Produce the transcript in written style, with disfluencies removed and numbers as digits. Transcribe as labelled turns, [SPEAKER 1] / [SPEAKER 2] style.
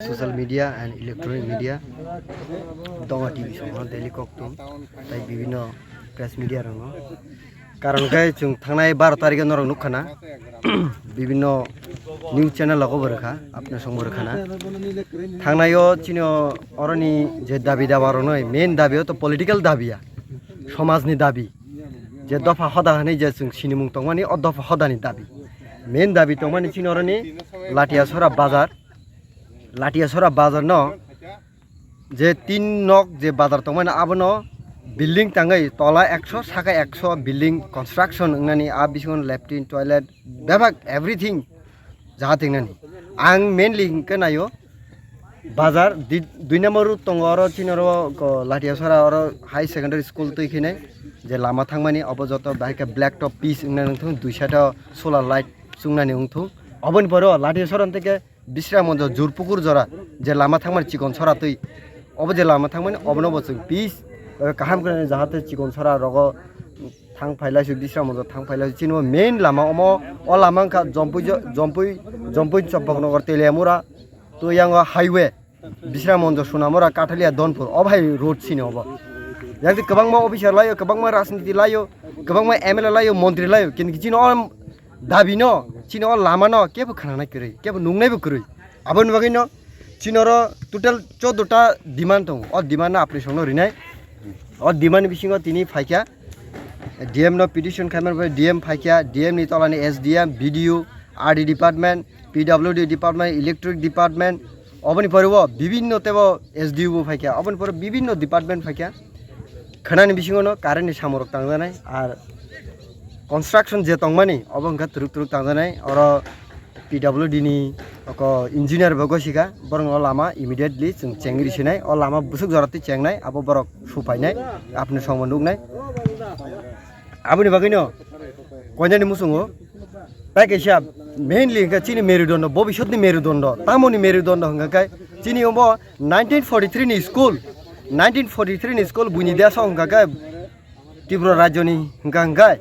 [SPEAKER 1] social media and electronic media donga TV songo daily koktum tai bibino press media rongo karon kai chung thangnai 12 tarikhe norok nukhana bibino news channel logo borkha apna song borkhana thangnayo chino oroni je dabi dabar noi main dabi to political dabiya somajni dabi je dofa hoda hani je chung sinimung tongmani o dofa hodani dabi main dabi tongmani chino oroni Latiya Chara bazar no je 3 nok je bazar tongmani abono building tangai tola 100 saka 100 building construction nani abision latrine toilet bebak everything jahating nani ang mainly kenayo bazar 2 number tongoro chinoro Latiya Chara oro high secondary school toikhine je lama thangmani obojoto baika black top piece nani thung 200 solar light sungnani ungthung obon poro Latiya Chara থেকে বিশ্রাম মঞ্চ জোরপুকুর জরা যে লামা থাকমান চিকন ছড়া তুই of যে Lama থাকমান অবনব piece কাহাম করে যাহাতে চিকন ছড়া রগ থাং ফাইলাইছো বিশ্রাম মঞ্চ থাং ফাইলাইছো চিনো মেইন লামা অম অ লামা কা জম্পুই চম্পকনগর তেলিয়ামুরা তো ইয়াং হাইওয়ে বিশ্রাম মঞ্চ সোনামুরা কাঠালিয়া দনপুর অভাই রোড চিনে অব যাতে গোबांमा অফিসার লাयो गोबांमा राजनीति लायो गोबांमा एमएलए लायो मन्त्री लायो किनकि चिनो दाबी न चिनो लामा न केबो खाना करै केबो नुंगनायबो करै आबन बगै न चिनोर टोटल 14 टा डिमान्ड दं अ डिमान्ड आपनि संनो रिनाय अ डिमान्ड बिसिङो तिनि फाइक्या डीएम न पिटिशन खामर डीएम फाइक्या डीएम नि तलानि SDM BDO RD department PWD department electric department अबनि परबो विभिन्न तेबो एसडीओ बो फाइक्या अबनि पर विभिन्न डिपार्टमेन्ट फाइक्या खानानि बिसिङो न कारेन्टनि सामरक तांजानाय are construction je tongmani obongka turuk tangjanai oro PWD ni oko engineer bogosika borong lama immediately chung chengri sinai o lama busuk jorati chengnai abo borok supainai apni somon nugnai aboni bagino konjani musungo package mainly ka chini merudondo bobishotni merudondo tamoni merudondo hangkai chini obo 1943 ni school buini desa hangkai Tiprasa rajoni hangkai